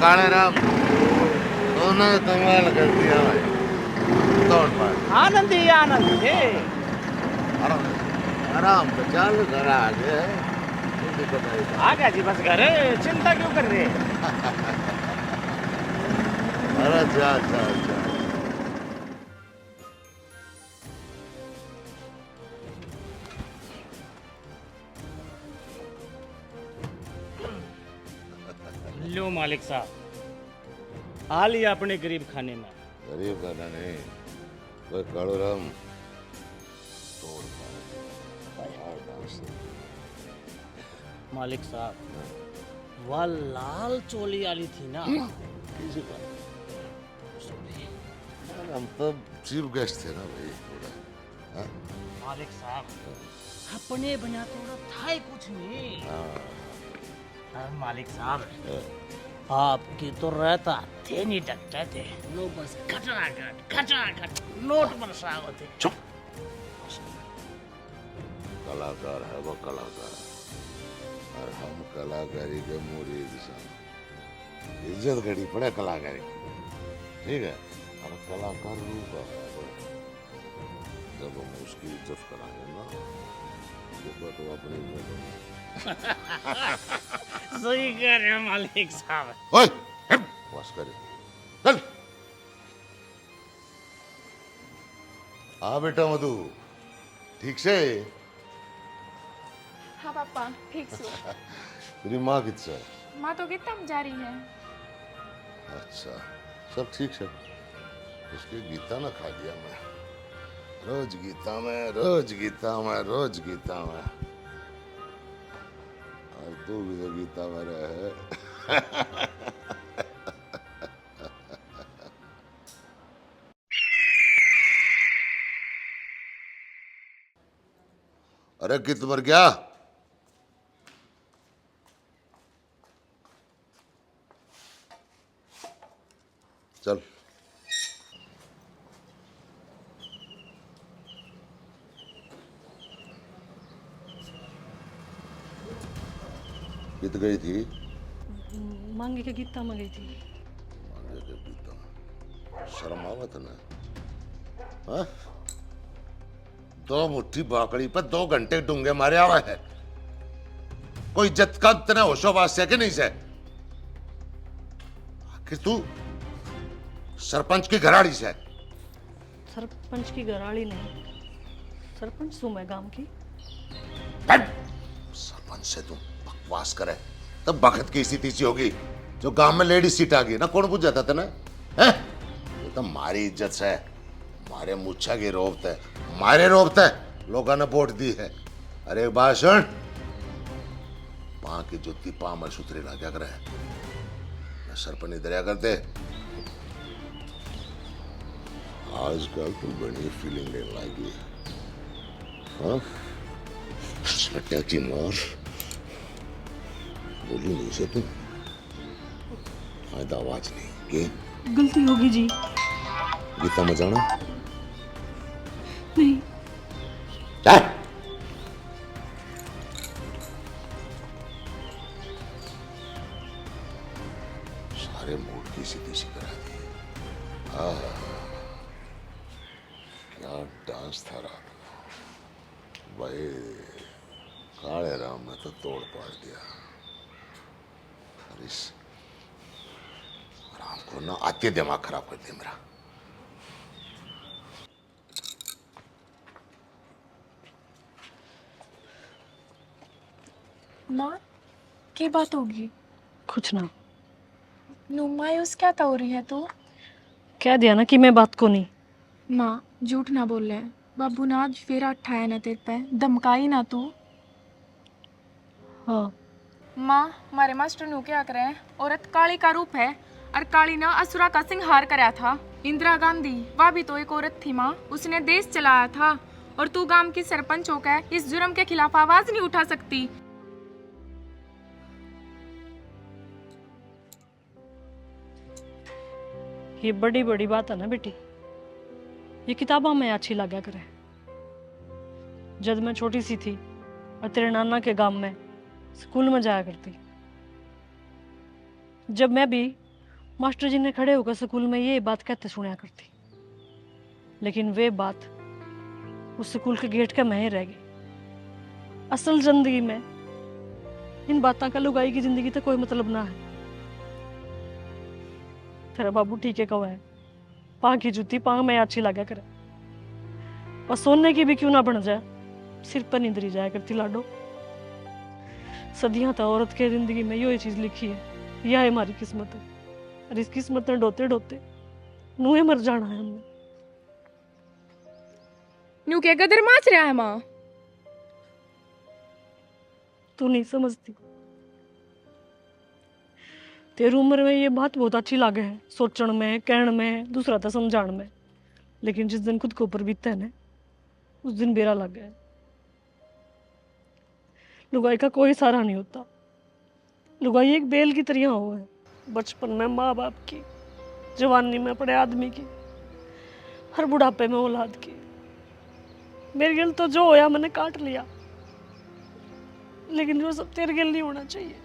काले राम तूने कमाल कर दिया भाई। तोड़ पार आनंद ही आनंद है। आराम आराम से चल घर आगे कोई दिक्कत नहीं। आ गया जी बस घर, चिंता क्यों कर रहे हैं? अरे जा जा जा। लो मालिक साहब, आ लिया अपने गरीब खाने में। गरीब खाना नहीं, कोई कालो राम तोड़ पार। मालिक साहब, वह लाल चोली वाली थी ना, किसी का हम तो चीफ गेस्ट थे ना भाई थोड़ा। हाँ? मालिक साहब अपने बना तो था ही कुछ नहीं। मालिक साहब आपकी तो रहता थे नहीं डरते थे, लोग बस खटराखट नोट बरसा होते। चुप। कलाकार है वो कलाकार, और हम कलाकारी के मुरीद हैं। इज्जत घड़ी पड़े कलाकारी, ठीक है। और कलाकार रूप है, जब हम उसकी इज्जत कराएंगे ना तो वो अपनी इज्जत। सही कह रहे हैं मालिक साहब। ओए बस करे चल। हाँ बेटा मधु, ठीक से? हाँ पापा ठीक से। तेरी माँ कितना है? माँ तो कितना जा रही है। अच्छा सब ठीक है। उसकी गीता ना खा दिया मैं, रोज गीता में रोज गीता में रोज गीता में। और तू भी तो गीता में रहे। अरे कित मर गया? चल कित गई थी? मांगे के गीता में गई थी। मांगे के गीता। शर्म आवत ना? हाँ? 2 मुट्ठी बाकड़ी पर 2 घंटे डूंगे मारे आवा है। कोई इज्जत का तेने होशोबाज से कि नहीं से? आखिर तू सरपंच की घराड़ी से? सरपंच की घराड़ी नहीं, सरपंच हूँ मैं गांव की। सरपंच से तू बकवास करे तब बखत की स्थिति सी होगी जो गांव में लेडी सीट आ गई ना। कौन पूछ जाता तेने? हैं? ये तो मारी इज्जत से, मारे मुच्छा की रोबत है, मारे रोबत है। लोगों ने वोट दी है। अरे भाषण पां की जुत्ती पां में सुथरी ला क्या करे? सरपंच दरिया करते आजकल तू बड़ी फीलिंग लेने लगी। हाँ सट्टा मार बोली नहीं से तू आवाज नहीं के गलती होगी जी। गीता में जाना नहीं। सारे मूड की सीधी सी करा दी। क्या डांस था रात भाई। काले राम ने तो तोड़ पाड़ दिया। इस राम को ना आते दिमाग खराब कर दिया मेरा। माँ क्या बात होगी? कुछ ना। नू मायूस क्या हो रही है तू? कह दिया ना कि मैं बात को नहीं। माँ झूठ ना बोल रहे, बाबू ने आज फिर अठाया ना तेरे पे, धमकाई ना तू। हाँ माँ हमारे मास्टर नू क्या करे हैं, औरत काली का रूप है और काली ने असुरा का संहार कराया था। इंदिरा गांधी वह भी तो एक औरत थी माँ, उसने देश चलाया था। और तू गांव की सरपंच होकर इस जुर्म के खिलाफ आवाज नहीं उठा सकती। ये बड़ी बड़ी बात है ना बेटी, ये किताबों में अच्छी लगा करे। जब मैं छोटी सी थी और तेरे नाना के गांव में स्कूल में जाया करती, जब मैं भी मास्टर जी ने खड़े होकर स्कूल में ये बात कहते सुना करती, लेकिन वे बात उस स्कूल के गेट के में ही रह गई। असल जिंदगी में इन बातों का लुगाई की जिंदगी तो कोई मतलब ना है। तेरा बाबू ठीक है कवा है, पां की जूती पां में अच्छी लगा करे, और सोने की भी क्यों ना बन जाए, सिर पर नींदरी जाया करती लाडो। सदियां तो औरत के जिंदगी में यो चीज लिखी है, यह है हमारी किस्मत है, और इस किस्मत में डोते डोते नूहे मर जाना है हमने। न्यू क्या गदर माच रहा है माँ? तू नहीं समझती, तेरी उम्र में ये बात बहुत अच्छी लागे है, सोचण में, कहण में, दूसरा तो समझाण में, लेकिन जिस दिन खुद के ऊपर बीतता है ना, उस दिन बेरा लग गया। लुगाई का कोई सहारा नहीं होता। लुगाई एक बेल की तरह हो है, बचपन में माँ बाप की, जवानी में पड़े आदमी की, हर बुढ़ापे में औलाद की। मेरे गिल तो जो होया मैंने काट लिया, लेकिन वो सब तेरे गिल नहीं होना चाहिए।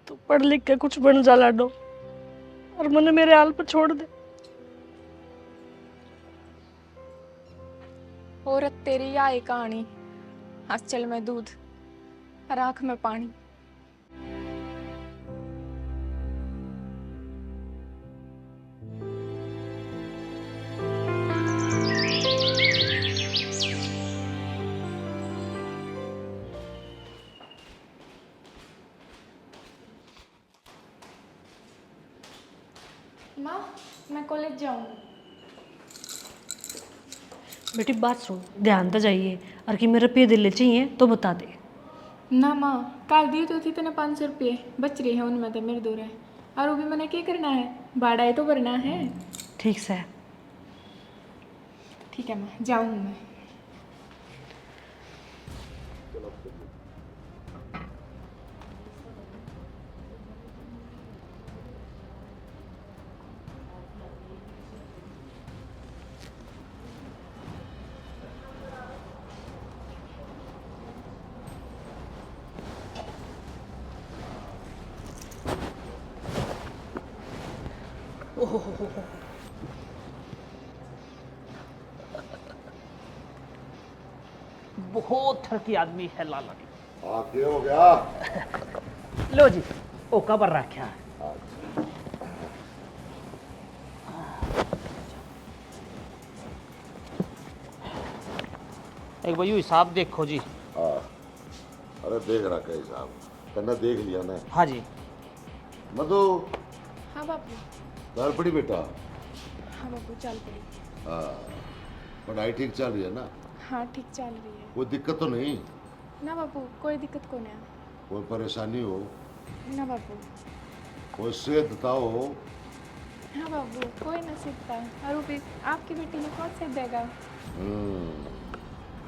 तो पढ़ लिख के कुछ बन जा लाडो, और मैंने मेरे हाल पर छोड़ दे। औरत तेरी आए कहानी, आंचल में दूध और आंख में पानी। माँ, मैं कॉलेज जाऊंगी। बेटी बात सुन, ध्यान तो जाइए, और कि मेरे रुपये दिले चाहिए तो बता दे। ना माँ, कल दिए तो थी तेने 500 रुपये बच रहे हैं, उनमें तो मेरे दूर है, और वो भी मैंने क्या करना है, भाड़ा ही तो भरना है। ठीक से। ठीक है माँ, जाऊँ मैं। बहुत थकी आदमी है लाला। क्या हो गया? लो जी, ओ कबर रखा है। एक भाई हिसाब देखो जी। हाँ, अरे देख रहा है साहब, तन्ने देख लिया ना। हाँ जी। मधु, हाँ बापू। घर पड़ी बेटा? हाँ बापू, चल पड़ी। हाँ, पढ़ाई ठीक चल रही है ना? हाँ ठीक चल रही है। कोई दिक्कत तो नहीं? ना बापू, कोई दिक्कत को नहीं। कोई परेशानी हो? ना बापू। कोई सेधता हो? हाँ बाबू, कोई ना सीखता है, और वो भी आपकी बेटी ने कौन से देगा?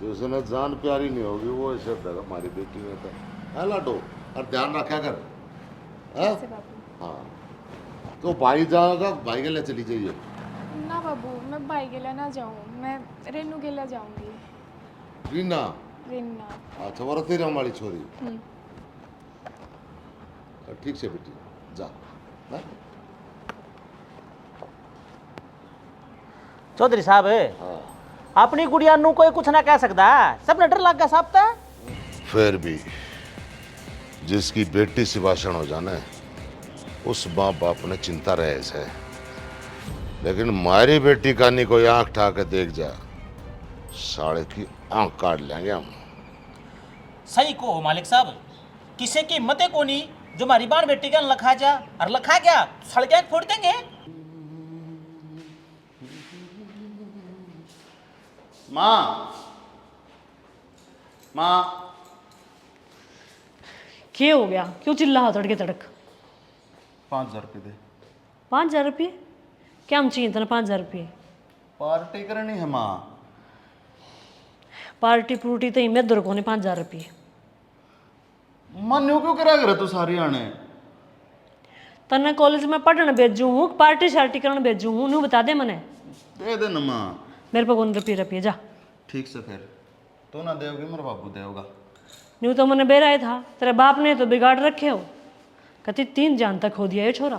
जिसने जान प्यारी नहीं होगी वो ऐसे देगा, हमारी बेटी ने तो। है लाडो, और ध्यान रखा कर। है? से बाबू। हाँ, तो भाई जाएगा, भाई के लिए चली जाइए। ना बाबू, मैं भाई गेला ना जाऊँ, मैं रेनू गेला जाऊंगी। रीना? रेना। अच्छा, वो तेरी हमारी छोरी। ठीक से बेटी, जा। हाँ? चौधरी साहब, हाँ। अपनी गुड़िया नू कोई कुछ ना कह सकता, सबने डर लग गया साहब था। फिर भी जिसकी बेटी से भाषण हो जाना है, उस माँ बाप ने चिंता रहे से, लेकिन हमारी बेटी का नहीं कोई आंख ठा के देख जा, साढ़े की आंख काट लेंगे हम। सही को मालिक साहब, किसी की हिम्मत को नहीं जो हमारी बाण बेटी का लखा जा, और लखा क्या सड़कें फोड़ देंगे। माँ, माँ, क्या हो गया, क्यों चिल्ला हो तड़के तड़क? 5,000 रुपये दे। 5,000 रुपये? क्या हम चाहिए तेना 5,000 रुपये? पार्टी करनी है माँ। पार्टी पुर्टी तो ही मैं दर को नहीं 5,000 रुपये। मन यूं क्यों करा कर तू सारी आने? तन्ने कॉलेज में पढ़ने भेजू हूँ, पार्टी शार्टी करने भेजू हूँ, नू बता दे मने। दे दे न माँ। मेरे पे कौन रुपये जा। ठीक से फिर तू ना देगी, मेरा बाबू देगा। न्यू तो मैंने बेराए था, तेरे बाप ने तो बिगाड़ रखे हो। कहती 3 जान तक खो दिया ये छोरा।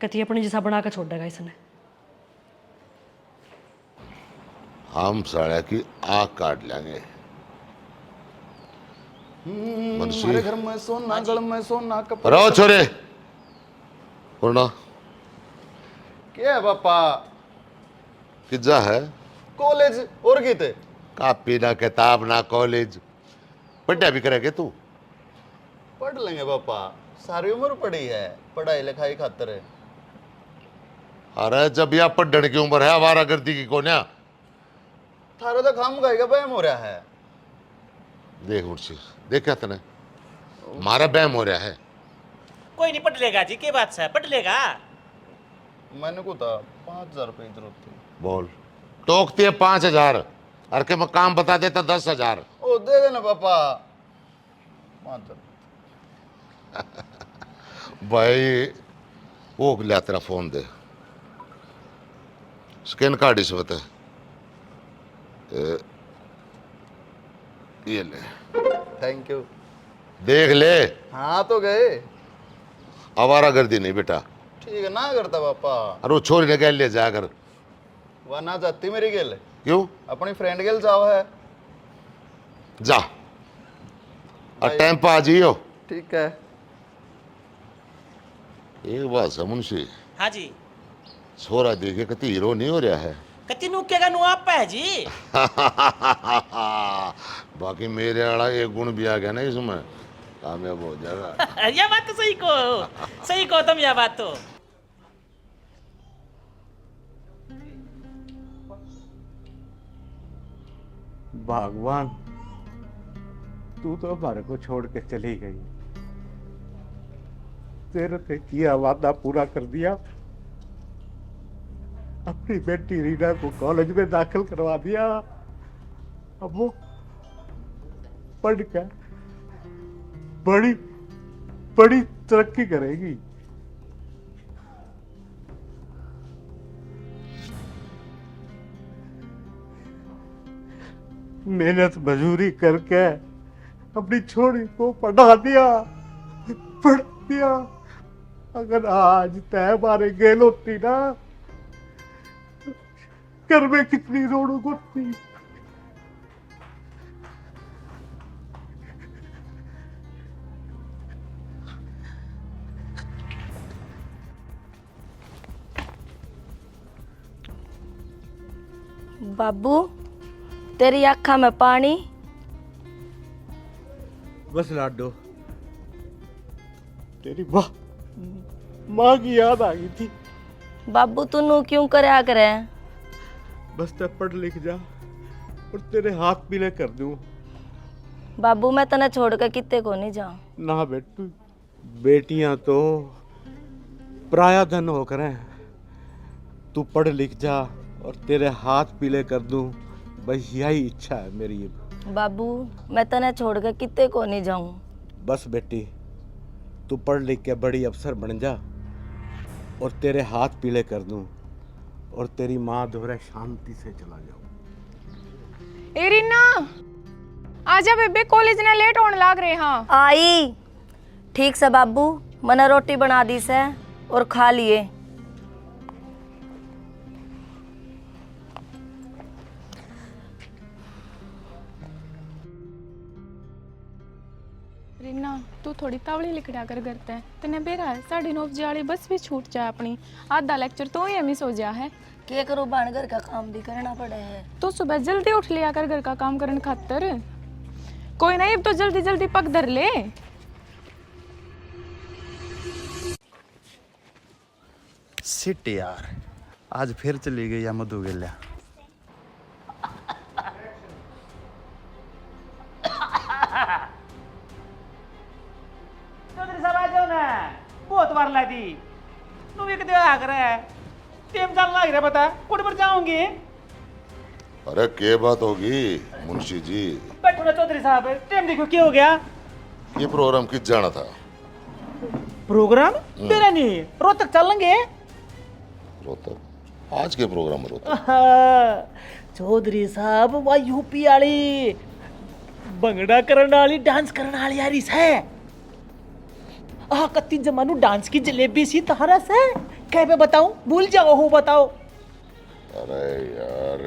कहती अपने जैसा बना कर छोड़ देगा इसने। हम साले की आग काट लेंगे। मुंशी हमारे घर में सोना, गल में सोना, कपड़े। रहो छोरे पूर्णा क्या है पापा? किज्जा है कॉलेज और की थे? कापी ना किताब ना कॉलेज, पढ़ा भी करेगे तू? पढ़ लेंगे पापा, सारी उम्र पड़ी है पढ़ाई लिखाई खातर है। अरे जब यह पढ़ने की उम्र है आवारा गर्दी की कोन्या। थारा तो खाम खाई का बहम हो रहा है। देख मुर्शी देखा तने हमारा बैम हो रहा है। कोई नहीं पढ़ लेगा जी, क्या बात है, पढ़ लेगा। मैंने को था 5,000 रुपये की जरूरत थी। बोल टोकती है 5,000 और के मैं काम बता देता 10,000। ओ दे देना पापा 5,000। भाई वो लिया तेरा फोन दे, स्कैन कार्ड इस बता। ये ले थैंक यू। देख ले, हाँ तो गए। आवारा गर्दी नहीं बेटा। ठीक है ना करता पापा। अरे वो छोरी ने गैल ले जाकर। वह ना जाती मेरी गेल, क्यों? अपनी फ्रेंड गेल जाओ है। जा और टाइम पर आ जाइयो। ठीक है। एक बात है मुंशी, हाँ जी। छोरा देखे कति हीरो नहीं हो रहा है। कति नुकेगा नु आप है जी। बाकी मेरे वाला एक गुण भी आ गया ना इसमें, कामयाब हो जाएगा। यह बात तो सही को तुम, यह बात तो। भगवान तू तो हमारे को छोड़ के चली गई, तेरे से किया वादा पूरा कर दिया, अपनी बेटी रीना को कॉलेज में दाखिल करवा दिया। अब वो पढ़ कर बड़ी बड़ी तरक्की करेगी। मेहनत मजूरी करके अपनी छोरी को पढ़ा दिया। अगर आज तय मारे गेल होती ना, घर में कितनी रोड़क होती। बाबू तेरी आँखा में पानी। बस लाडो, तेरी माँ की याद आ गई थी। बाबू तू नू क्यों करया करे? बस तब पढ़ लिख जा और तेरे हाथ पीले कर दूं। बाबू मैं तने छोड़ के किते को नहीं जाऊं। ना बेटू, बेटियां तो पराया धन होकर हैं। तू पढ़ लिख जा और तेरे हाथ पीले कर दूं, बस यही इच्छा है मेरी। बाबू मैं तने छोड़ के किते को नहीं जाऊं। बस बेटी, तू पढ़ लिख के बड़ी अफसर बन जा और तेरे हाथ पीले कर दूं और तेरी माँ दोहरा शांति से चला जाऊं। ए रीना आजा बेबे, कॉलेज ना लेट होने लाग रहे। हाँ आई ठीक से बाबू, मने रोटी बना दी से और खा लिए। रीना तू थोड़ी तावड़ी लिखड़ा कर करता है, तने बेरा है 9:30 बजे वाली बस भी छूट जाए अपनी, आधा लेक्चर तो ही मिस हो जा है। क्या करूं, बाण घर का काम भी करना पड़े है। तो सुबह जल्दी उठ लिया कर घर का काम करने खातर। कोई नहीं अब तो जल्दी जल्दी पग धर ले। सिट यार, आज फिर चली गई या मधु गेल्या। चौधरी साहब आ जाओ ना, बहुत बार ला दी। तुम एक दे आ करे टेम जान लग रहा, बता कोट पर जाओगे। अरे क्या बात होगी मुंशी जी? बैठो ना चौधरी साहब, टेम देखो क्या हो गया। ये प्रोग्राम किस जाना था? प्रोग्राम तेरा नहीं, रोहतक चलेंगे। रोहतक? आज के प्रोग्राम रोहतक? चौधरी साहब वह यूपी वाली भंगड़ा करने वाली, डांस करने वाली यार है। आह कत्ती जमानू डांस की जलेबी सी तहरा से कह पे बताऊं, भूल जाओ हो बताओ। अरे यार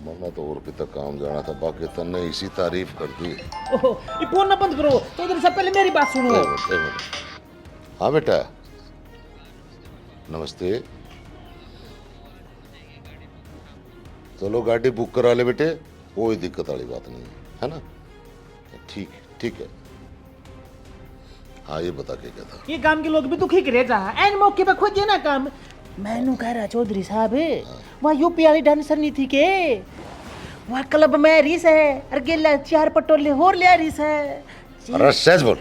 मना तो और कितना काम जाना था, बाकी तन्ने इसी तारीफ कर दी। ओहो, ये फोन ना बंद करो, तो इधर से पहले मेरी बात सुनो। एक मिनट। हाँ बेटा, नमस्ते। चलो गाड़ी बुक करा ले बेटे, कोई दिक्कत वाली बात नहीं है ना। ठीक है। हाँ ये बता क्या था। ये काम के लोग भी दुखी करे जा, एन मौके पे खोजे ना काम। मैनू कह रहा चौधरी साहब, वहाँ यूपी वाली डांसर नहीं थी के, वहाँ क्लब में रिस है, और गेला 4 पटोले और ले रिस है। अरे सहज बोल।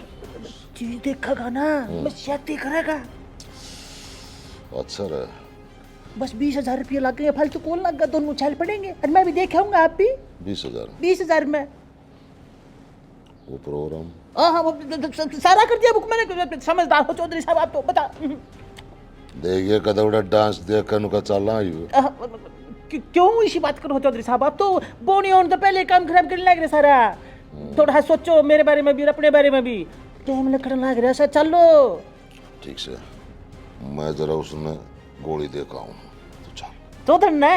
चीज देखेगा ना, मैं शादी करेगा। अच्छा रे। बस 20,000 रुपये लग गए, फालतू कौन लग गया, दोनों छाल पड़ेंगे, और मैं भी देखाऊंगा, आप भी 20,000 20,000 में। वो प्रोग्राम हाँ वो सारा कर दिया बुक मैंने, समझदार हो चौधरी साहब आप तो, बता। देखिए कदौड़ा डांस देख कर उनका चलना ही क्यों इसी बात करो चौधरी साहब, आप तो बोनी होने तो पहले काम खराब करने लग रहे सारा। थोड़ा सोचो मेरे बारे में भी और अपने बारे में भी, टाइम लगने लग रहा है। चलो ठीक से, मैं जरा उसमें गोली देखा हूँ तो चल। तो धन ना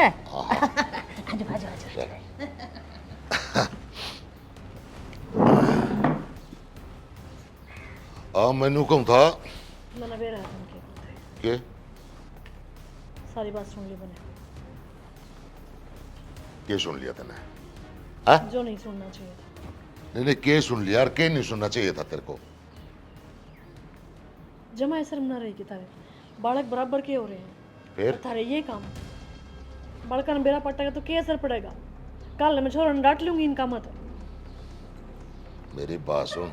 मैनू कौन था मैंने बेरा के सारी बात सुन ली मैंने, के सुन लिया तूने? हाँ? जो नहीं सुनना चाहिए था। नहीं के सुन लिया, और के नहीं सुनना चाहिए था तेरे को? जमा असर ना रहेगी तारे, बालक बराबर के हो रहे हैं, फिर थारे ये काम बालका ने बेरा पटेगा तो क्या असर पड़ेगा? कल मैं छोरा ने डांट लूंगी इनका मत। मेरी बात सुन,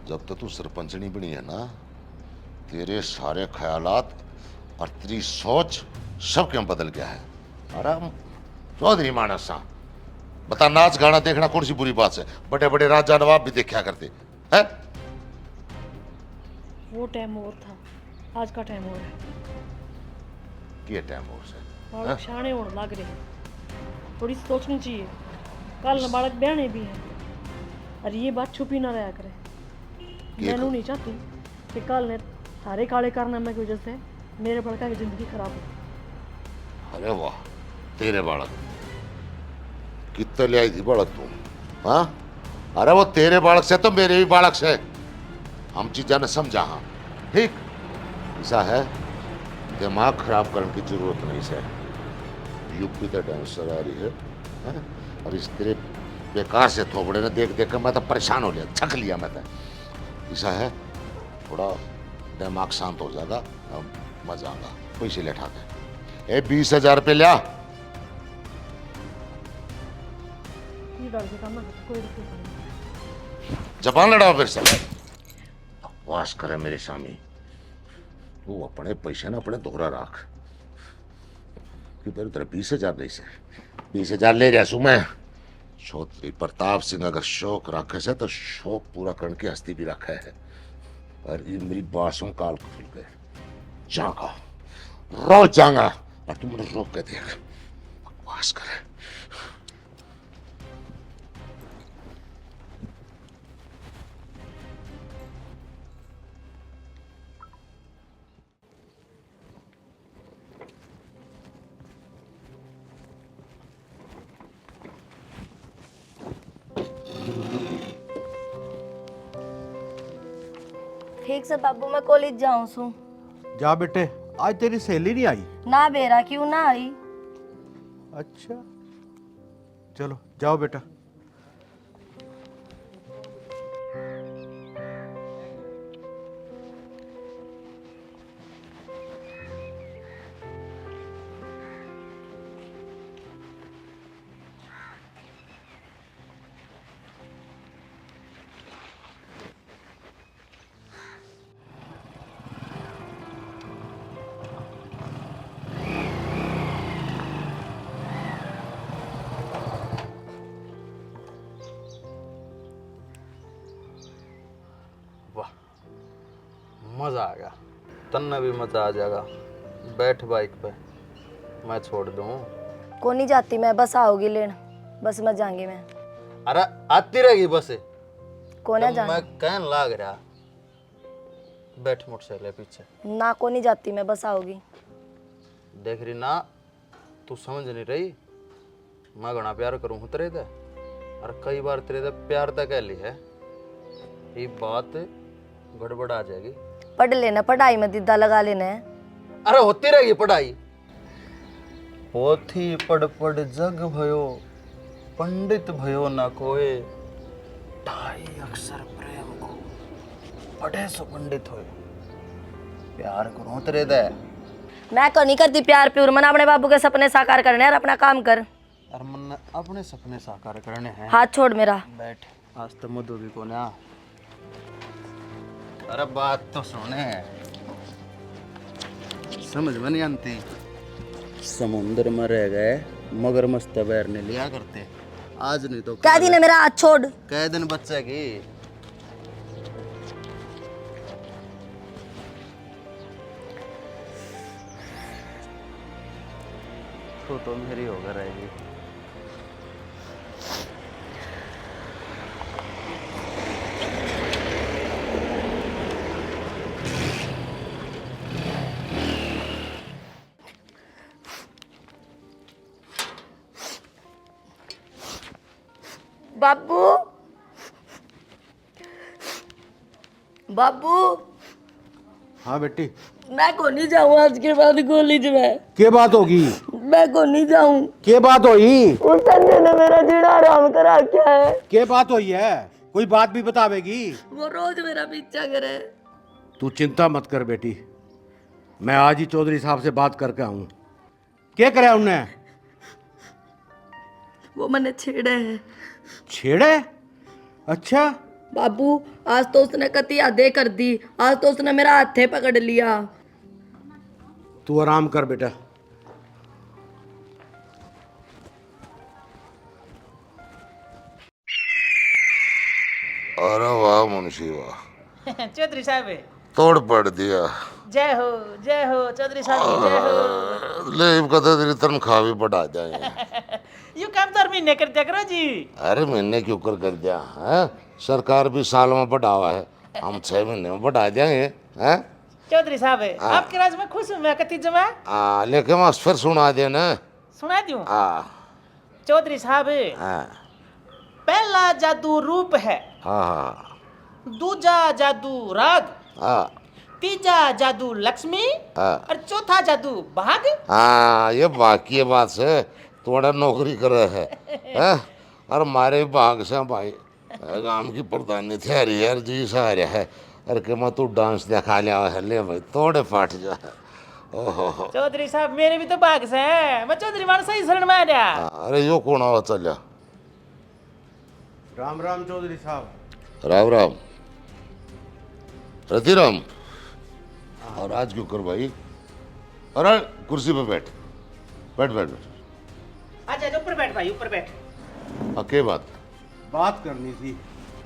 जब तक तू सरपंच नहीं बनी है ना, तेरे सारे ख्यालात और तेरी सोच सब क्यों बदल गया है। अरे चौधरी मानस सा बता, नाच गाना देखना कौन सी बुरी बात है? बड़े बड़े राजा नवाब भी देखा करते हैं। वो टाइम और था, आज का टाइम और है। क्या टाइम हो से? बालक शाणे होने लग रहे हैं, थोड़ी सोचनी चाहिए। कल न बालक ब्याने भी हैं, और ये बात छुपी ना रहा करे। मैनू नहीं चाहती कि कल ने थारे काले कारनामे की वजह से मेरे बड़का की जिंदगी खराब हो। अरे वाह, तेरे बालक कितने ले आई थी बालक तू? हाँ, अरे वो तेरे बालक से तो मेरे भी बालक से, हम चीजा ने समझा। हाँ ठीक, ऐसा है, दिमाग खराब करने की जरूरत नहीं से। यूपी का डांसर आ रही है, और इस तेरे बेकार से थोबड़े ने देख देख कर मैं तो परेशान हो लिया, थक लिया मैं तो। ऐसा है, थोड़ा दिमाग शांत हो जाएगा, मजा आएगा। पैसे ले ठाके 20,000 रुपये लिया। ये डर के काम ना करते, कोई रुपये नहीं। जबान लड़ाओ फिर से, बकवास करे मेरे सामने। तू अपने पैसे ना अपने दोहरा रख, कि तेरे तेरे 20,000 नहीं से 20,000 ले रहा सू मैं। चौधरी प्रताप सिंह अगर शौक रखे से तो शौक पूरा करने की हस्ती भी रखा है। और ये मेरी बासों काल खुल गए, जागा रोज जागा, और तुम मुझे रोक के देख, बकवास करे। ठीक से बाबू, मैं कॉलेज जाऊं सू। जा बेटे, आज तेरी सहेली नहीं आई? ना बेरा क्यों ना आई? अच्छा चलो जाओ बेटा। मज़ा आ गया, तन्ने भी मज़ा आ जाएगा। बैठ बाइक पे, मैं छोड़ दूँ? को नहीं जाती मैं, बस आओगी लेन, बस मैं जाऊंगी मैं। अरे आती रहेगी बस, कोने जब जाना मैं कहन लाग रहा बैठ मोटरसाइकिल पीछे ना को नहीं जाती मैं, बस आओगी। देख रही ना तू समझ नहीं रही, मैं घना प्यार करूं हूं तेरे से और कई बार तेरे से प्यार तक कह ली है, ये बात गड़बड़ आ जाएगी। पढ़ लेना, पढ़ाई में दिद्दा लगा लेना है। अरे होती रहेगी पढ़ाई। पोथी पढ़ पढ़ जग भयो, पंडित भयो ना कोई, ढाई अक्षर प्रेम को पढ़े सो पंडित होए। प्यार करूं तेरे दे। मैं को नहीं करती प्यार प्यूर, मना अपने बाबू के सपने साकार करने और अपना काम कर। और मन अपने सपने साकार करने हैं। हाथ छोड़ मेरा। बैठ, आज तो मधु भी को ना। अरे बात तो सुने, समझ में नहीं आती। समुद्र में रह गए मगर मस्त बैर ने लिया करते, आज नहीं तो क्या दिन है मेरा, हाथ छोड़। कै दिन बच्चे की। तो मेरी होकर रहेगी। बाबू, बाबू, हाँ बेटी, मैं को नहीं जाऊँ आज के बाद कॉलेज में। के बात होगी? मैं को नहीं जाऊँ। के बात होई? उस संजय ने मेरा जीना आराम करा क्या है। के बात होई है? कोई बात भी बतावेगी? वो रोज मेरा पीछा करे। तू चिंता मत कर बेटी, मैं आज ही चौधरी साहब से बात करके आऊं। क्या करे उनने? वो मैंने छेड़े है। छेड़े? अच्छा, बाबू आज तो उसने कतिया दे कर दी, आज तो उसने मेरा हाथे पकड़ लिया। तू आराम कर बेटा। अरे वाह मुंशी वाह, चौधरी साहब तोड़ पड़ दिया। जय हो चौधरी साहब की जय हो। ले कदा तेरी तनख्वाह भी बढ़ा जाए। यू काम तो हर महीने करते करो जी। अरे महीने क्यों कर दिया है? सरकार भी साल में बढ़ावा है, हम 6 महीने में बढ़ा देंगे हैं? चौधरी साहब आपके राज में खुश हूँ मैं, कति जमा लेकिन मैं फिर सुना देना। सुना दूं? हाँ चौधरी साहब हाँ पहला जादू रूप है, हाँ दूजा जादू राग, हाँ तीजा जादू लक्ष्मी हाँ और चौथा जादू भाग। हाँ, ये बाकी बात से थोड़ा नौकरी कर रहे हैं और हमारे भाग से भाई गांव की प्रधानी थे। अरे यार जी सा रहा है, अरे कि मैं तू डांस दिखा लिया है, ले भाई तोड़े फाट जा। ओहो चौधरी साहब मेरे भी तो भाग से है, मैं चौधरी मान सही शरण में आ गया। अरे यो कौन आवा चल? राम राम चौधरी साहब। राम राम रति राम। और आज क्यों कर भाई? अरे कुर्सी पे बैठ बैठ बैठ बैठ। अच्छा ऊपर बैठ भाई, ऊपर बैठ। के बात बात करनी थी।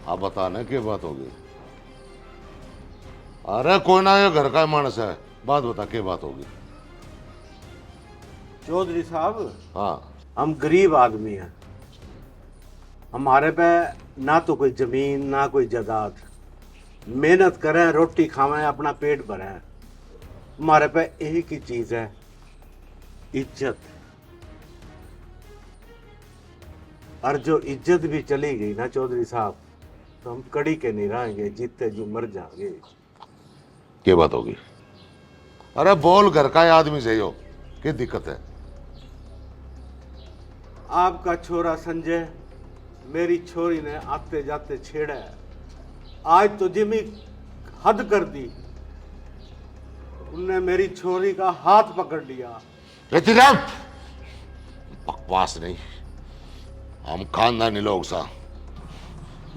आप बताना क्या बात होगी? अरे कोई ना, ये घर का मानस है, बात बता क्या बात होगी? चौधरी साहब, हाँ हम गरीब आदमी हैं, हमारे पे ना तो कोई जमीन ना कोई जायदाद, मेहनत करें रोटी खावें अपना पेट भरें, हमारे पे एक ही चीज है, इज्जत। और जो इज्जत भी चली गई ना चौधरी साहब, तो हम कड़ी के नहीं रहेंगे, जीते जो मर जाएंगे। क्या बात होगी? अरे बोल, घर का आदमी सही हो, क्या दिक्कत है? आपका छोरा संजय मेरी छोरी ने आते जाते छेड़ा है, आज तो जिमी हद कर दी, उनने मेरी छोरी का हाथ पकड़ लिया। रतिराम, बकवास नहीं, हम खानदानी लोग सा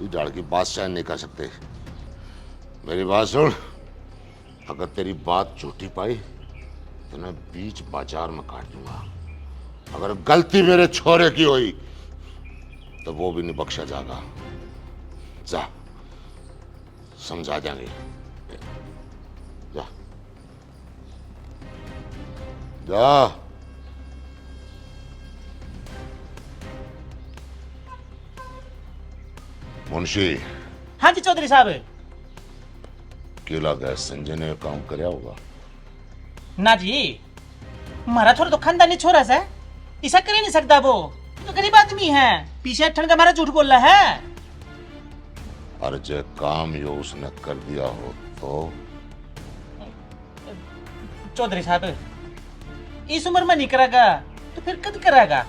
इस झाड़ की बात सहन नहीं कर सकते। मेरी बात सुन, अगर तेरी बात झूठी पाई तो मैं बीच बाजार में काट दूंगा। अगर गलती मेरे छोरे की हुई तो वो भी नहीं बख्शा जाएगा। जा, समझा जाएंगे। जा जा। मुंशी, हाँ जी चौधरी साहब। क्यों लगा संजय ने काम करया होगा? ना जी, हमारा छोरा तो खानदानी छोरा सा, ऐसा कर ही नहीं सकता। वो तो गरीब आदमी है, पीछे ठन का हमारा झूठ बोल रहा है। और जो काम यो उसने कर दिया हो तो? चौधरी साहब, इस उम्र में नहीं करेगा तो फिर कब करेगा?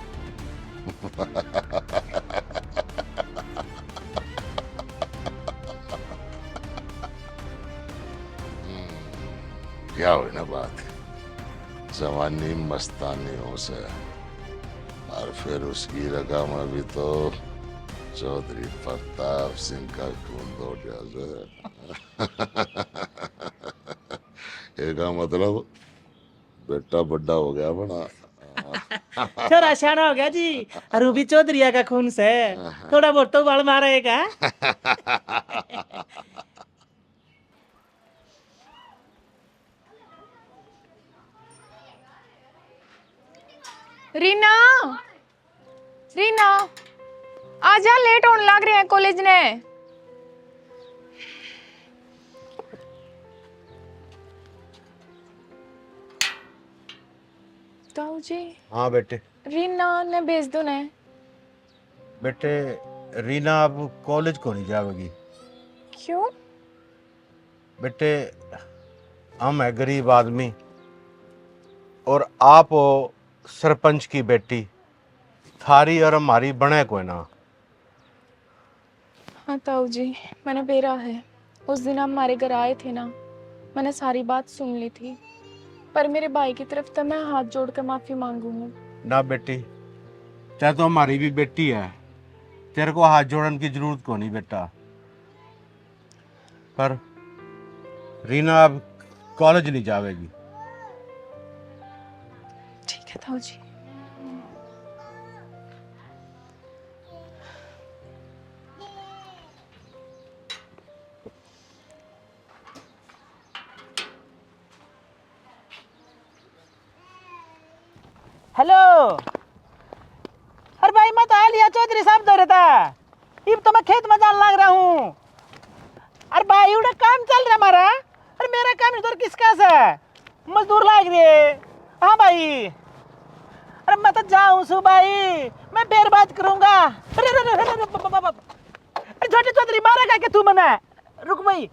क्या हुई ना बात, जवानी मस्तानी हो से, और फिर उसकी रगा में भी तो चौधरी प्रताप सिंह का खून दौड़ जाए। एक मतलब बेटा बड़ा हो गया बना। छोरा सियाना हो गया जी, और वो भी चौधरिया का खून से, थोड़ा बहुत तो बल मारेगा। रीना, रीना, आजा, लेट होने लग रहे हैं कॉलेज ने। ताऊ जी, हाँ बेटे। रीना ने भेज दो ने। बेटे रीना अब कॉलेज को नहीं जाएगी। क्यों? बेटे हम है गरीब आदमी, और आप हो सरपंच की बेटी, थारी और हमारी बने कोई ना। हाँ ताऊ जी, मैंने बेरा है। उस दिन आप हमारे घर आए थे ना, मैंने सारी बात सुन ली थी, पर मेरे भाई की तरफ तो मैं हाथ जोड़कर माफी मांगूंगी। ना बेटी, चाहे तो हमारी भी बेटी है, तेरे को हाथ जोड़ने की जरूरत को नहीं बेटा। पर रीना अब कॉलेज नहीं जाएगी। ठीक है ताऊ जी। हेलो, अरे भाई मत आ लिया, चौधरी साहब दौड़े था। अब तो मैं खेत में जाने लग रहा हूँ। अरे भाई उड़ा काम चल रहा हमारा। अरे मेरा काम इधर किसका सा? मजदूर लाग रहे। हाँ भाई, अरे मैं तो जाऊँ सु भाई, मैं फिर बात करूंगा। अरे अरे अरे अरे अरे छोटे चौधरी मारेगा क्या तू मना? रुक भाई,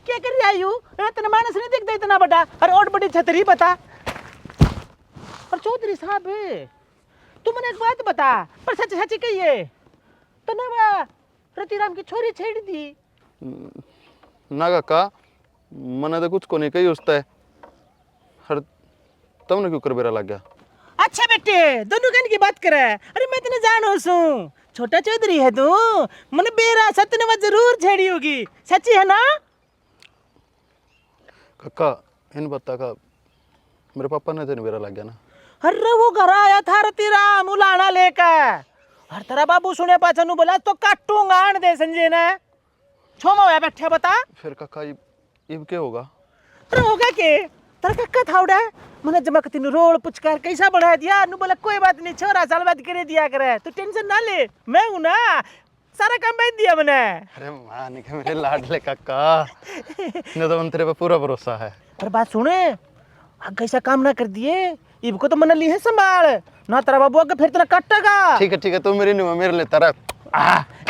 क्या कर रही आयु? तेरा मानस नहीं दिखता इतना बड़ा, अरे और बड़ी छतरी बता। और चौधरी साहब, तू मैंने एक बात बता, पर सच सच कहिए तो ना रतिराम की छोरी छेड़ दी? ना काका, मैंने तो कुछ को नहीं कही उसते, हर तुमने क्यों कर बेरा लग गया? अच्छा बेटे, दोनों गन की बात करे। अरे मैं तेने जानो सू, छोटा चौधरी है तू, मैंने बेरा सत्यनवा जरूर छेड़ी होगी, सच्ची है ना? काका इन बता का मेरे पापा ने तो बेरा लग गया ना। अरे वो घर आया था रतिराम उलाना लेकर, और तेरा बाबू सुने पाछा नु बोला तो काटूंगा आन दे संजय ने। छोमा होया बैठा बता। फिर काका ये क्या होगा? अरे होगा के तेरा कक्का थाउड़ा, मैंने जमक तीन रोल पुचकार कैसा बढ़ा दिया। नु बोला कोई बात नहीं, छोरा साल बाद करे दिया करे, तू टेंशन ना ले, मैं हूं ना, सारा काम बैठ दिया मैंने। अरे मान के मेरे लाडले काका, ने तो तेरे पे पूरा भरोसा है। पर बात सुने, आगे ऐसा काम ना कर दिए, इबको तो मन ली है संभाल ना, तेरा बाबू आगे फिर तेरा काटेगा। ठीक है, तू मेरी नहीं मेरे लिए तेरा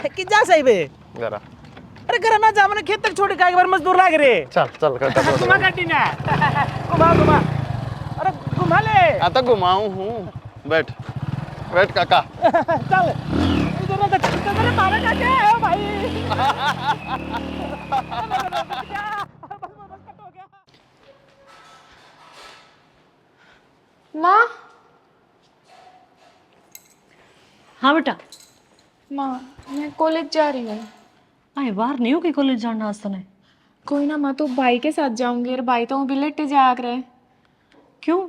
कि जा सही बे। जरा अरे घर ना जा, मैंने खेत तक छोड़ के एक बार मजदूर लाग रे। चल काका घुमा काटी ना, घुमा, अरे घुमा ले। आता घुमाऊं हूँ, बैठ काका। चल इधर ना तेरे मारे का क्या है भाई? माँ, हाँ बेटा। माँ मैं कॉलेज जा रही हूँ। अरे बाहर नहीं हो कि कॉलेज जाना आज तने? कोई ना माँ, तो भाई के साथ जाऊंगी, और भाई तो भी लेटे जाया करे। क्यों,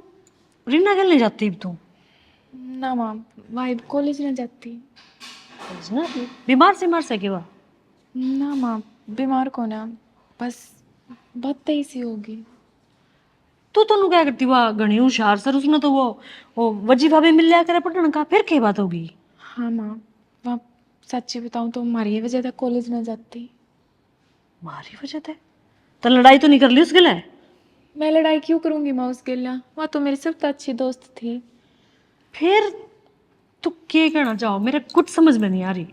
रीना क्या नहीं जाती अब तू? ना माँ, भाई कॉलेज नहीं जाती। ना बीमार से क्यों? ना माँ, बीमार को ना, बस बहुत तेज सी होगी। तू तो क्या करती, वह घनी होशियार सर, उसने तो वो वजीफा भी मिल लिया करे पढ़ने का, फिर क्या बात होगी? हाँ माँ, वहाँ सच्ची बताऊँ तो हमारी वजह से कॉलेज नहीं जाती। मारी वजह थे तो लड़ाई तो नहीं कर ली उसके लिए? मैं लड़ाई क्यों करूंगी माँ उसके लिए? वह तो मेरी सबसे अच्छी दोस्त थी। फिर तू क्या कहना चाहो? मेरे कुछ समझ में नहीं आ रही।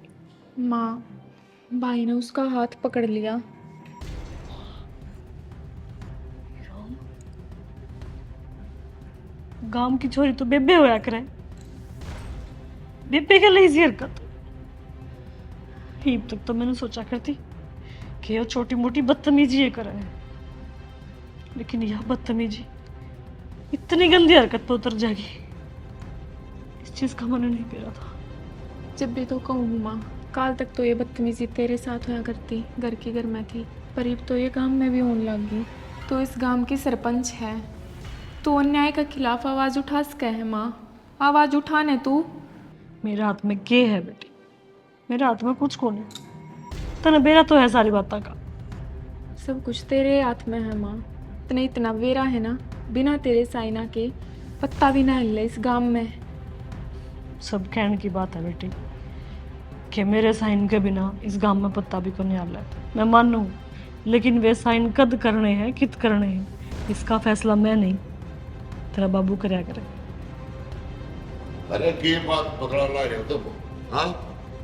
माँ, भाई ने उसका हाथ पकड़ लिया। गांव की छोरी तो बेबे होया करे, बेबे के लिए हरकत। अब तक तो मैंने सोचा करती कि ये छोटी मोटी बदतमीजी ये करे है, लेकिन यह बदतमीजी इतनी गंदी हरकत पर उतर जाएगी, इस चीज का मन नहीं पेरा था। जब भी तो कहूँ माँ, काल तक तो ये बदतमीजी तेरे साथ होया करती, घर की घर में थी, पर अब तो ये गांव में भी होने लगी। तो इस गांव की सरपंच है, तो अन्याय के खिलाफ आवाज उठा सके है माँ। आवाज उठाने तू। मेरे हाथ में के है बेटी? मेरे हाथ में कुछ को नहीं, तना बेरा तो है सारी बातों का। सब कुछ तेरे हाथ में है माँ। इतना इतना वेरा है ना, बिना तेरे साइना के पत्ता भी ना हिले इस गांव में। सब कहने की बात है बेटी कि मेरे साइन के बिना इस गांव में पत्ता भी को नहीं आ रहा। मैं मानू, लेकिन वे साइन कद करने हैं, कित करने हैं, इसका फैसला मैं नहीं, तेरा बाबू करया करे। अरे की बात पकड़ा ला रहे हो तुम? हाँ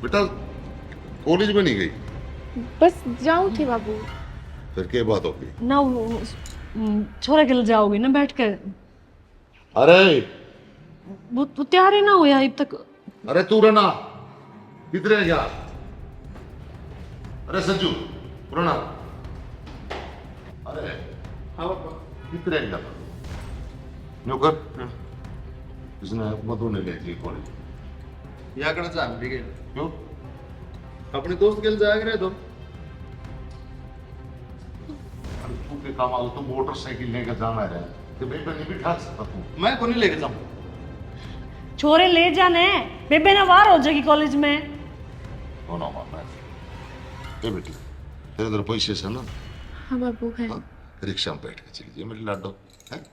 बेटा, कॉलेज में नहीं गई? बस जाऊँ थी बाबू। फिर क्या बात होगी? ना छोरे के लिए जाओगी ना बैठ कर? अरे वो तैयार ही ना हुआ अब तक। अरे तू रहना किधर है यार? अरे संजू रहना। अरे हाँ किधर है यार? नौकर इसने मधु ने ले ली कॉलेज। या करना चाह ठीक है? क्यों? अपने दोस्त के लिए जाया करे तो तू के काम आलो तो मोटरसाइकिल लेकर जाना है तो बेटा नहीं बिठा सकता तू? मैं को नहीं लेके जाऊँ। छोरे ले जाने, बेबे ना वार हो जाएगी कॉलेज में। ना मानना है बेटी, तेरे इधर पैसे से ना? हाँ बाबू है। हाँ, रिक्शा में बैठ के चली जाइए मेरी लाडो है।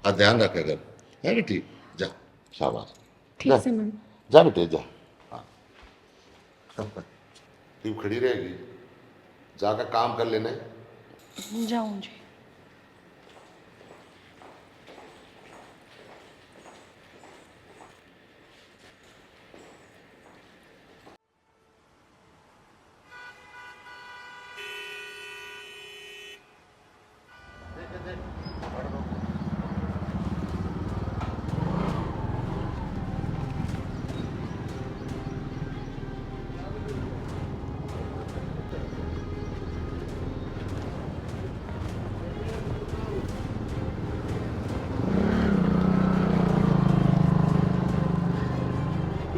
और ध्यान रख अगर है बेटी, जा शाबाश। ठीक जा, से मैम। जा बेटे जा। हाँ तू खड़ी रहेगी, जाकर काम कर लेने। जाऊं जी।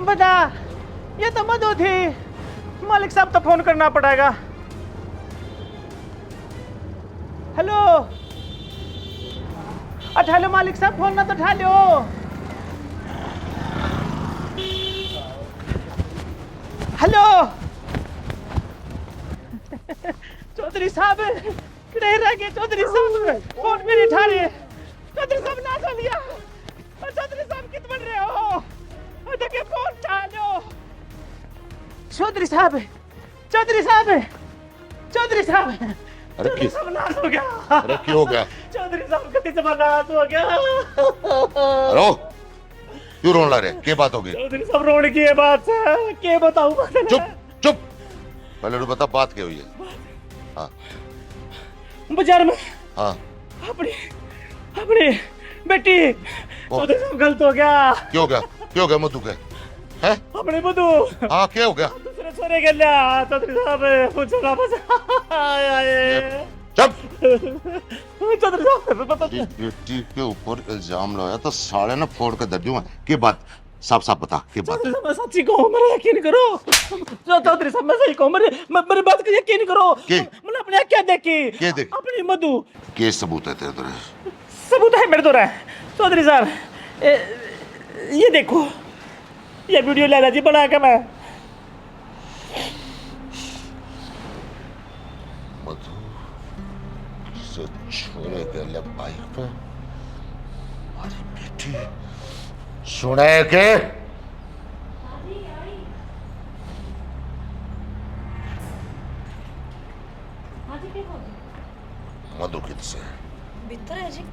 बता, ये तो मधु थी। मालिक साहब तो फोन करना पड़ेगा। हेलो, अच्छा हेलो मालिक साहब, फोन ना तो उठा लो। हेलो चौधरी साहब, किधर रह गए चौधरी साहब? फोन भी नहीं उठा रहे। चौधरी साहब ना तो लिया। और चौधरी साहब कित बन रहे हो? देखिए फोन उठा लो। चौधरी साहब, चौधरी साहब, चौधरी साहब। अरे चौधरी साहब नाश हो गया। अरे क्यों हो गया? चौधरी साहब कति जबरदस्त हो गया। रो क्यों रोन ला रहे? क्या बात होगी? चौधरी साहब रोने की ये बात है, क्या बताऊं मैं? चुप चुप, पहले तो बता बात क्या हुई है? हाँ बाजार में हाँ अपनी अपनी बेटी चौधरी साहब गलत हो गया। क्यों हो गया? क्यों हो गया मधु के? हैं? अपने मधु हाँ क्या हो गया? दूसरे छोरे के लिया चौधरी साहब कुछ ना बस आए। चुप। चौधरी साहब पता इस बेटी के ऊपर इल्जाम लगाया तो साले ना फोड़ के दर्जू में। क्या बात? साफ साफ बता क्या बात? चौधरी साहब मैं सच्ची कहूँ, मेरा यकीन करो। चौधरी साहब मैं सही कहूँ, मेरी बात का यकीन करो। मैंने अपने क्या देखी? क्या देखी? अपनी मधु। क्या सबूत है तेरे तरह? सबूत है मेरे तो रहा है चौधरी साहब। ये देखो, ये वीडियो लैला जी बना के मैं। मधु से छोड़े के लिए बाइक पे हमारी बेटी सुने के हाँ जी, क्या होगी? मधु किससे भीतर है जी,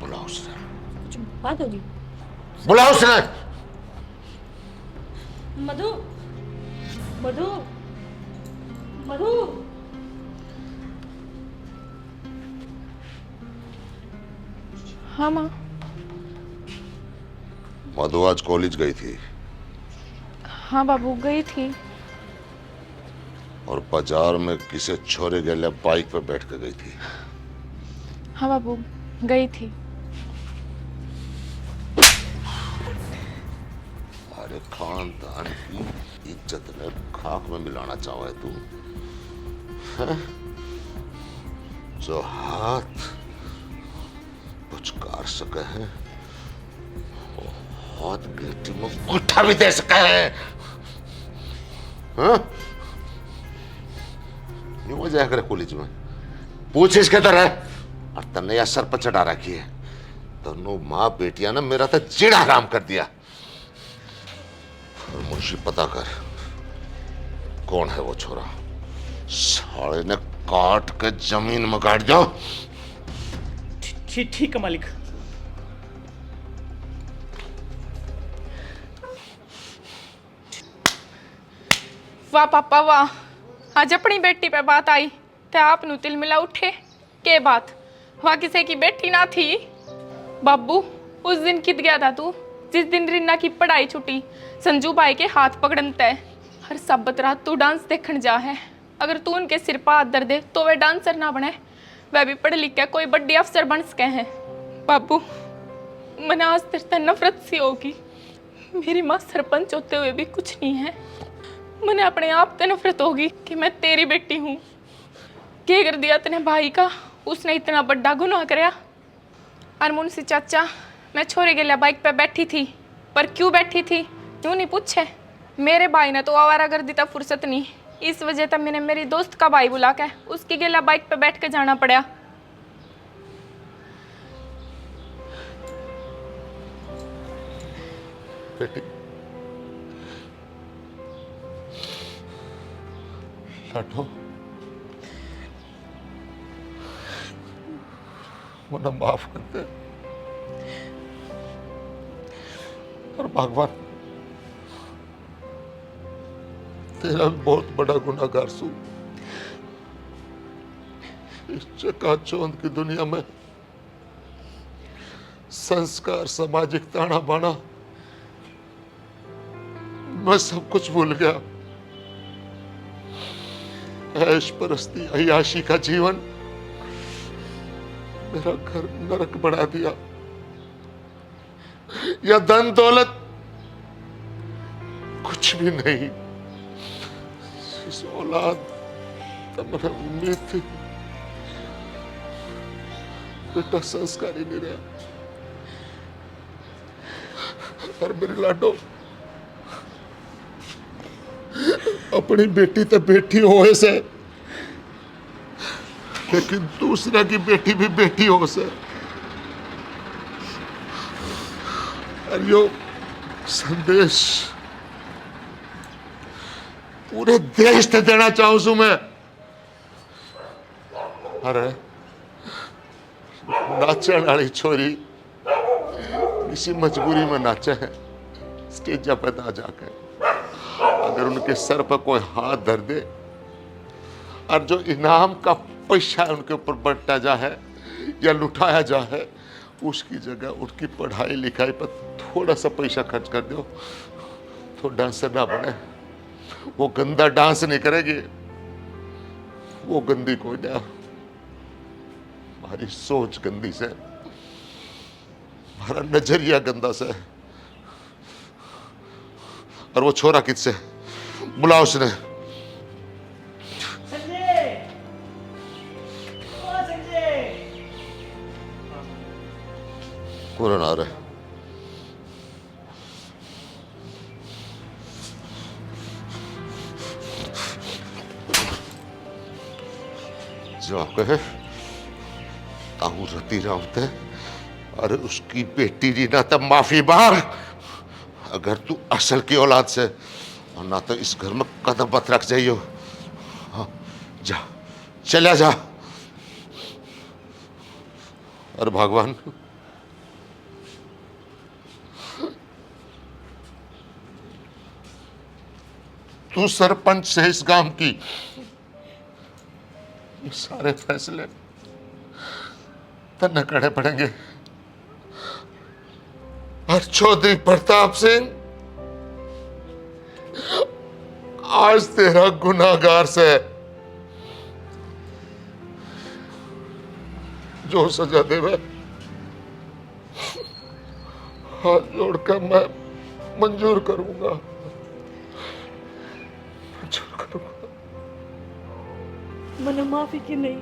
बुलाओ उसने, कुछ बात होगी। बुलाओ उसने। मधु, मधु, मधु। हाँ माँ। मधु आज कॉलेज गई थी हाँ बाबू, गई थी। और बाजार में किसी छोरे गले बाइक पे बैठ कर गई थी। हाँ बाबू, गई थी। अरे खानदान की इज्जत ने खाक में मिलाना चाहा है तू, हैं? जो हाथ कुछ कर सके हैं वो हाथ बेटी में गुठा भी दे सके हैं, हाँ? नहीं मजा करे कॉलेज में पूछ इसके तरह और तन्ने या सर पर चढ़ा रखी है। दोनों माँ बेटियां ने मेरा तो जीना हराम कर दिया। और मुंशी पता कर कौन है वो छोरा, साले ने काट के जमीन में गाड़ दो। ठीक है मालिक। वाह पापा वाह, आज अपनी बेटी पे बात आई तो आप नु तिल मिला उठे। के बात, वहाँ किसी की बेटी ना थी? बाबू, उस दिन कित गया था तू जिस दिन रिन्ना की पढ़ाई छुटी, संजू भाई के हाथ पकड़न तय हर सबत रात तू डांस देखने जा है। अगर तू उनके सिर पर हाथ दर दे तो वे डांसर ना बने, वह भी पढ़ लिख के कोई बड़ी अफसर बन सके हैं। बाबू, मने आज तेरे से नफरत सी होगी। मेरी माँ सरपंच होते हुए भी कुछ नहीं है। मने अपने आप से नफरत होगी कि मैं तेरी बेटी हूँ। क्या कर दिया तेने भाई का, उसने इतना बड़ा गुनाह कराया। और मुंशी चाचा, मैं छोरे के लिए बाइक पे बैठी थी, पर क्यों बैठी थी क्यों नहीं पूछे। मेरे भाई ने तो आवारागर्दी तक फुर्सत नहीं, इस वजह तक मैंने मेरी दोस्त का भाई बुला के उसकी गेला बाइक पे बैठ के जाना पड़ा। बेटी लाडो, मुझे माफ कर दे। और भगवान तेरा भी बहुत बड़ा गुनाहगार सू। इस चकाचौंध की दुनिया में संस्कार, सामाजिक ताना बाना, मैं सब कुछ भूल गया। ऐश परस्ती, अय्याशी का जीवन मेरा घर नरक बना दिया। या धन दौलत कुछ भी नहीं। इस औलाद तो मुझे उम्मीद थी, बेटा संस्कारी नहीं रहा। और मेरी लाडो अपनी बेटी तो बेटी हो से, लेकिन दूसरा की बेटी भी बेटी हो से। और यो संदेश पूरे देश से देना चाहूं सू मैं। अरे नाचने वाली छोरी किसी मजबूरी में नाचे है स्टेज पे ना जाकर, अगर उनके सर पर कोई हाथ धर दे और जो इनाम का पैसा उनके ऊपर बंटा जा है या लुटाया जा है, उसकी जगह उनकी पढ़ाई लिखाई पर थोड़ा सा पैसा खर्च कर दो तो डांसर ना बने। वो गंदा डांस नहीं करेगी, वो गंदी कोई ना। हमारी सोच गंदी से, हमारा नजरिया गंदा से। और वो छोरा किससे, बुलाओ उसने। कौन आ रहा है? जो कहे ताहू रती रावते, अरे उसकी बेटी जी ना तब माफी मांग। अगर तू असल की औलाद से, और ना तो इस घर में कदम मत रख जाइयो। हाँ जा, चला जा। और भगवान, तू सरपंच से इस गांव की, ये सारे फैसले तन्ने करने पड़ेंगे। और चौधरी प्रताप सिंह, आज तेरा गुनाहगार से जो सजा देवे, हाथ जोड़कर मैं मंजूर करूंगा, मंजूर करूंगा। मैंने माफी की नहीं,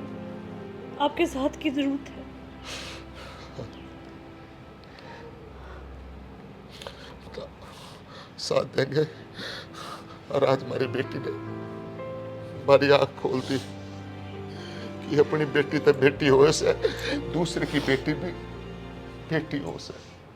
आपके साथ की जरूरत है। साथ देंगे। और आज हमारी बेटी ने हमारी आँख खोल दी कि अपनी बेटी तो बेटी हो से, दूसरे की बेटी भी बेटी हो से।